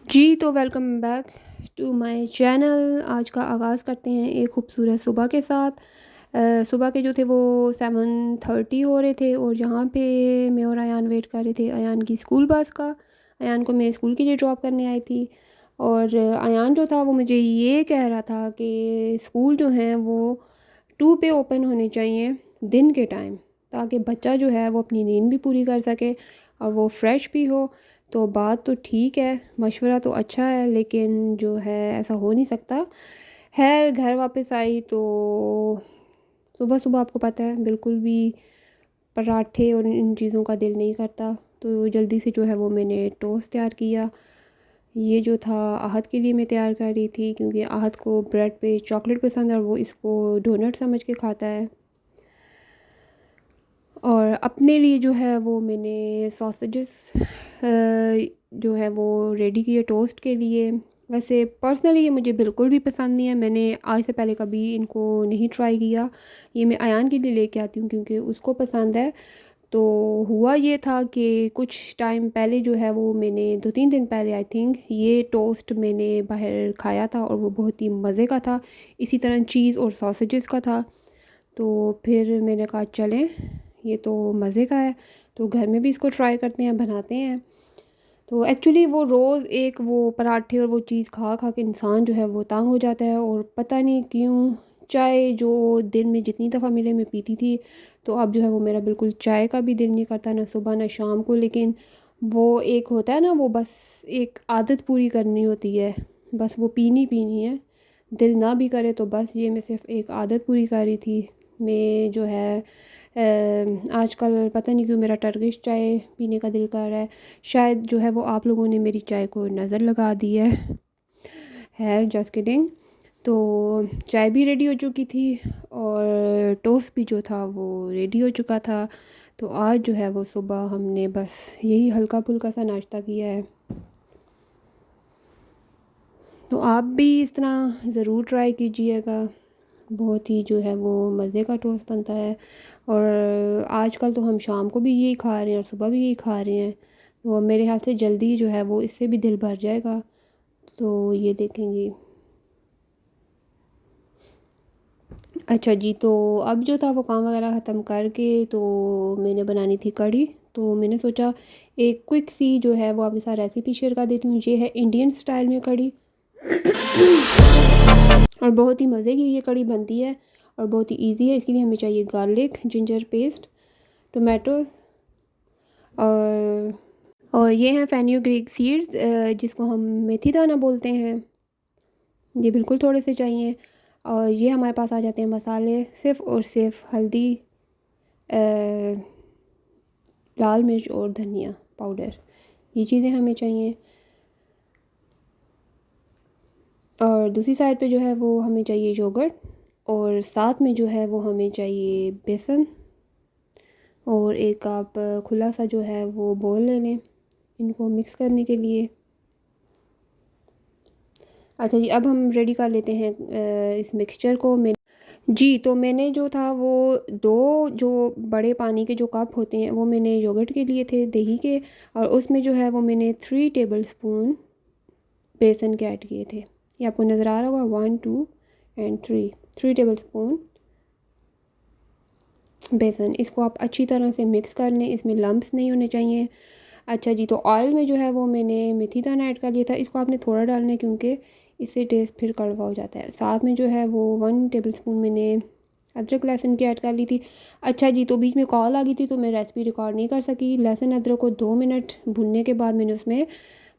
जी, तो welcome back to my channel. आज का आगाज़ करते हैं एक खूबसूरत सुबह के साथ। सुबह के जो थे वो 7:30 हो रहे थे और जहाँ पे मैं और अयान वेट कर रहे थे अयान की स्कूल बस का। अयान को मैं स्कूल के लिए ड्रॉप करने आई थी और अयान जो था वो मुझे ये कह रहा था कि स्कूल जो हैं वो 2 पे ओपन होने चाहिए दिन के टाइम, ताकि बच्चा जो है वो अपनी नींद भी पूरी कर सके और वो फ्रेश भी हो। तो बात तो ठीक है, मशवरा तो अच्छा है, लेकिन जो है ऐसा हो नहीं सकता। खैर घर वापस आई तो सुबह-सुबह आपको पता है बिल्कुल भी पराठे और इन चीज़ों का दिल नहीं करता। तो जल्दी से जो है वो मैंने टोस्ट तैयार किया। ये जो था आहत के लिए मैं तैयार कर रही थी, क्योंकि आहत को ब्रेड पे चॉकलेट पसंद है और वो इसको डोनट समझ के खाता है। और अपने लिए जो है वो मैंने सॉसेजेस जो है वो रेडी किए टोस्ट के लिए। वैसे पर्सनली ये मुझे बिल्कुल भी पसंद नहीं है, मैंने आज से पहले कभी इनको नहीं ट्राई किया। ये मैं अयान के लिए लेके आती हूँ क्योंकि उसको पसंद है। तो हुआ ये था कि कुछ टाइम पहले जो है वो मैंने 2-3 दिन पहले आई थिंक ये टोस्ट मैंने बाहर खाया था और वो बहुत ही मज़े का था। इसी तरह चीज़ और सॉसेजेस का था। तो फिर मैंने कहा चलें, ये तो मज़े का है, तो घर में भी इसको ट्राई करते हैं, बनाते हैं। तो एक्चुअली वो रोज़ एक वो पराठे और वो चीज़ खा खा के इंसान जो है वो तंग हो जाता है। और पता नहीं क्यों चाय जो दिन में जितनी दफ़ा मिले मैं पीती थी, तो अब जो है वो मेरा बिल्कुल चाय का भी दिल नहीं करता, ना सुबह ना शाम को। लेकिन वो एक होता है ना, वो बस एक आदत पूरी करनी होती है, बस वो पीनी पीनी है, दिल ना भी करे तो बस। ये मैं सिर्फ़ एक आदत पूरी कर रही थी। मैं जो है आजकल पता नहीं क्यों मेरा टर्किश चाय पीने का दिल कर रहा है। शायद जो है वो आप लोगों ने मेरी चाय को नज़र लगा दी है जस्ट किडिंग। तो चाय भी रेडी हो चुकी थी और टोस्ट भी जो था वो रेडी हो चुका था। तो आज जो है वो सुबह हमने बस यही हल्का फुल्का सा नाश्ता किया है। तो आप भी इस तरह ज़रूर ट्राई कीजिएगा, बहुत ही जो है वो मज़े का टोस्ट बनता है। और आजकल तो हम शाम को भी यही खा रहे हैं और सुबह भी यही खा रहे हैं, तो मेरे ख़्याल से जल्दी जो है वो इससे भी दिल भर जाएगा। तो ये देखेंगे। अच्छा जी, तो अब जो था वो काम वगैरह ख़त्म करके तो मैंने बनानी थी कढ़ी। तो मैंने सोचा एक क्विक सी जो है वो आपके साथ रेसिपी शेयर कर देती हूँ। ये है इंडियन स्टाइल में कढ़ी और बहुत ही मज़े की ये कढ़ी बनती है और बहुत ही इजी है। इसके लिए हमें चाहिए गार्लिक, जिंजर पेस्ट, टोमेटोज़ और ये हैं फेन्यूग्रीक सीड्स, जिसको हम मेथी दाना बोलते हैं। ये बिल्कुल थोड़े से चाहिए। और ये हमारे पास आ जाते हैं मसाले, सिर्फ़ और सिर्फ हल्दी, अ, लाल मिर्च और धनिया पाउडर, ये चीज़ें हमें चाहिए। और दूसरी साइड पे जो है वो हमें चाहिए योगर्ट और साथ में जो है वो हमें चाहिए बेसन। और एक आप खुला सा जो है वो बोल ले लें इनको मिक्स करने के लिए। अच्छा जी, अब हम रेडी कर लेते हैं इस मिक्सचर को। मैं जी, तो मैंने जो था वो 2 जो बड़े पानी के जो कप होते हैं वो मैंने योगर्ट के लिए थे दही के, और उसमें जो है वो मैंने 3 टेबलस्पून बेसन के ऐड किए थे। ये आपको नज़र आ रहा होगा, 1 2 एंड 3 टेबलस्पून बेसन। इसको आप अच्छी तरह से मिक्स कर लें, इसमें लम्प्स नहीं होने चाहिए। अच्छा जी, तो ऑयल में जो है वो मैंने मेथी दाना ऐड कर लिया था। इसको आपने थोड़ा डालना है क्योंकि इससे टेस्ट फिर कड़वा हो जाता है। साथ में जो है वो 1 टेबलस्पून मैंने अदरक लहसुन की ऐड कर ली थी। अच्छा जी, तो बीच में कॉल आ गई थी तो मैं रेसिपी रिकॉर्ड नहीं कर सकी। लहसुन अदरक को 2 मिनट भुनने के बाद मैंने उसमें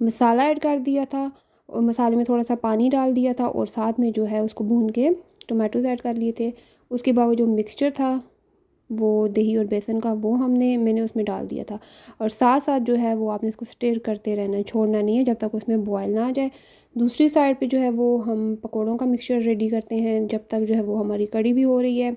मसाला ऐड कर दिया था और मसाले में थोड़ा सा पानी डाल दिया था और साथ में जो है उसको भून के टोमेटोज़ ऐड कर लिए थे। उसके बाद जो मिक्सचर था वो दही और बेसन का, वो मैंने उसमें डाल दिया था। और साथ साथ जो है वो आपने इसको स्टिर करते रहना है, छोड़ना नहीं है जब तक उसमें बॉयल ना आ जाए। दूसरी साइड पे जो है वो हम पकौड़ों का मिक्सचर रेडी करते हैं, जब तक जो है वो हमारी कढ़ी भी हो रही है।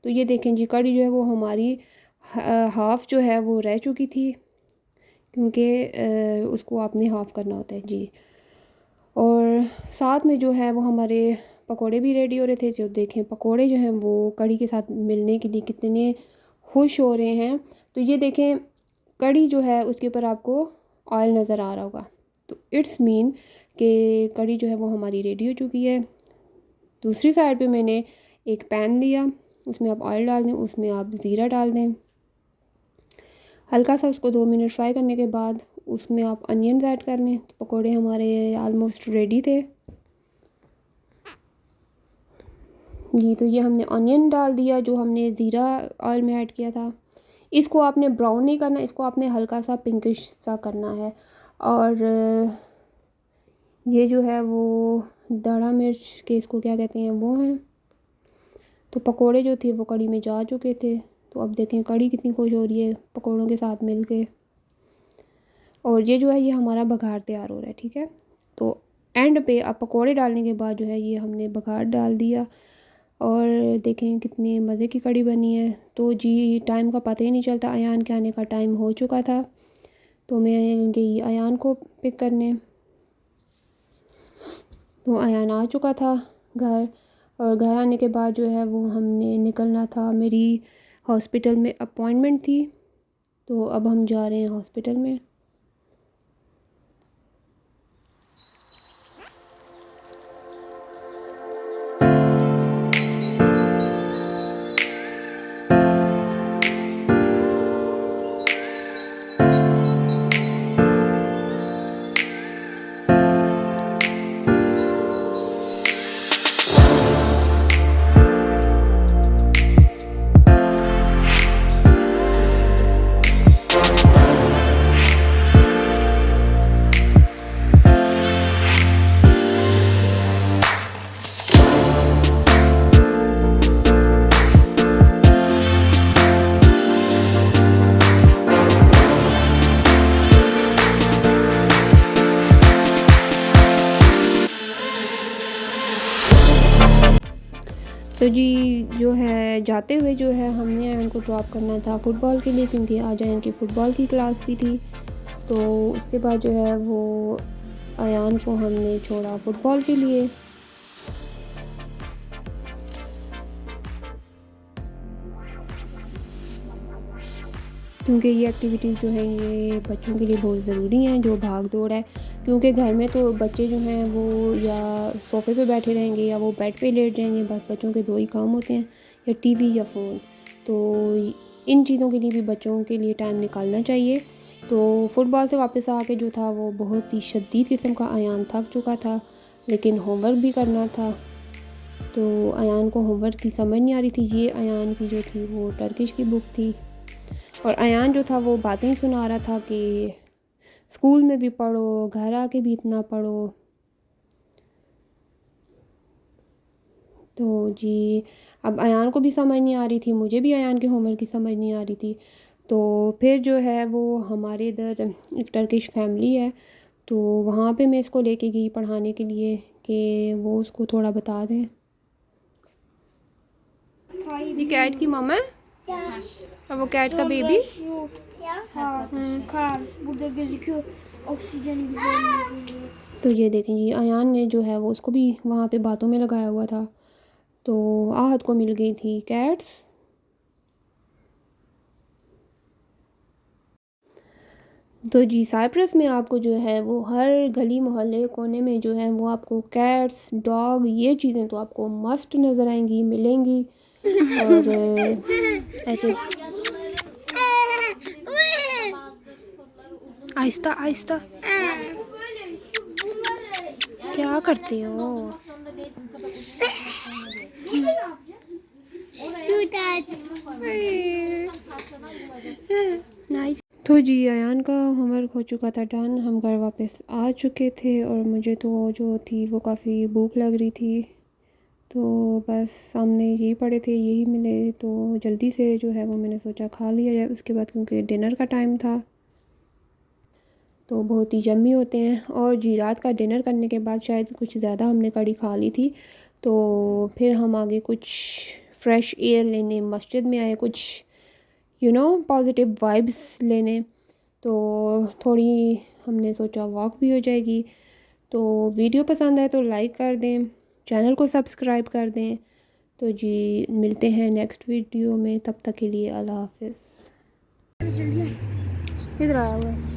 तो ये देखें जी, कढ़ी जो है वो हमारी हाफ़ जो है वो रह चुकी थी, क्योंकि उसको आपने हाफ़ करना होता है जी। और साथ में जो है वो हमारे पकोड़े भी रेडी हो रहे थे। जो देखें पकोड़े जो हैं वो कढ़ी के साथ मिलने के लिए कितने खुश हो रहे हैं। तो ये देखें कढ़ी जो है उसके ऊपर आपको ऑयल नज़र आ रहा होगा। तो इट्स मीन कि कड़ी जो है वो हमारी रेडी हो चुकी है। दूसरी साइड पे मैंने एक पैन लिया, उसमें आप ऑयल डाल दें, उसमें आप ज़ीरा डाल दें, हल्का सा उसको 2 मिनट फ्राई करने के बाद उसमें आप अनियंस ऐड कर लें। तो पकोड़े हमारे आलमोस्ट रेडी थे जी। तो ये हमने ऑनियन डाल दिया जो हमने ज़ीरा ऑयल में ऐड किया था। इसको आपने ब्राउन नहीं करना, इसको आपने हल्का सा पिंकिश सा करना है। और ये जो है वो दाढ़ा मिर्च के इसको क्या कहते हैं वो हैं। तो पकोड़े जो थे वो कड़ी में जा चुके थे। तो अब देखें कड़ी कितनी खुश हो रही है पकोड़ों के साथ मिल के। और ये जो है ये हमारा बघार तैयार हो रहा है, ठीक है। तो एंड पे अब पकोड़े डालने के बाद जो है ये हमने बघार डाल दिया और देखें कितने मज़े की कड़ी बनी है। तो जी टाइम का पता ही नहीं चलता, अयान के आने का टाइम हो चुका था। तो मैं गई अयान को पिक करने। तो अयान आ चुका था घर, और घर आने के बाद जो है वो हमने निकलना था। मेरी हॉस्पिटल में अपॉइंटमेंट थी, तो अब हम जा रहे हैं हॉस्पिटल में। तो जी जो है जाते हुए जो है हमने अयान को ड्रॉप करना था फ़ुटबॉल के लिए, क्योंकि आज अयान की फ़ुटबॉल की क्लास भी थी। तो उसके बाद जो है वो अयान को हमने छोड़ा फ़ुटबॉल के लिए। क्योंकि ये एक्टिविटीज़ जो हैं ये बच्चों के लिए बहुत ज़रूरी हैं, जो भाग दौड़ है। क्योंकि घर में तो बच्चे जो हैं वो या सोफ़े पे बैठे रहेंगे या वो बेड पे लेट जाएंगे। बस बच्चों के 2 ही काम होते हैं, या टीवी या फ़ोन। तो इन चीज़ों के लिए भी बच्चों के लिए टाइम निकालना चाहिए। तो फ़ुटबॉल से वापस आके जो था वो बहुत ही शदीद किस्म का अयान थक चुका था, लेकिन होमवर्क भी करना था। तो अयान को होमवर्क की समझ नहीं आ रही थी। ये अयान की जो थी वो टर्किश की बुक थी, और अयान जो था वो बातें ही सुना रहा था कि स्कूल में भी पढ़ो, घर आके भी इतना पढ़ो। तो जी अब अयान को भी समझ नहीं आ रही थी, मुझे भी अयान के होमवर्क की समझ नहीं आ रही थी। तो फिर जो है वो हमारे इधर एक टर्किश फैमिली है, तो वहाँ पे मैं इसको लेके गई पढ़ाने के लिए कि वो उसको थोड़ा बता दें। ये कैट की मम्मा है और वो कैट का बेबी। तो ये देखें जी अयान ने जो है वो उसको भी वहाँ पे बातों में लगाया हुआ था। तो आहत को मिल गई थी कैट्स। तो जी साइप्रस में आपको जो है वो हर गली मोहल्ले कोने में जो है वो आपको कैट्स, डॉग, ये चीज़ें तो आपको मस्ट नज़र आएंगी, मिलेंगी। और ऐसे आहिस्ता आहिस्ता क्या करते हो? नाइस। तो जी अयान का होमवर्क हो चुका था डन, हम घर वापस आ चुके थे और मुझे तो जो थी वो काफ़ी भूख लग रही थी। तो बस सामने यही पड़े थे, यही मिले, तो जल्दी से जो है वो मैंने सोचा खा लिया जाए उसके बाद, क्योंकि डिनर का टाइम था। तो बहुत ही यम्मी होते हैं। और जी रात का डिनर करने के बाद शायद कुछ ज़्यादा हमने कड़ी खा ली थी, तो फिर हम आगे कुछ फ्रेश एयर लेने मस्जिद में आए, कुछ पॉजिटिव वाइब्स लेने। तो थोड़ी हमने सोचा वॉक भी हो जाएगी। तो वीडियो पसंद आए तो लाइक कर दें, चैनल को सब्सक्राइब कर दें। तो जी मिलते हैं नेक्स्ट वीडियो में, तब तक के लिए अल्लाह हाफिज़। इधर आया हुआ है।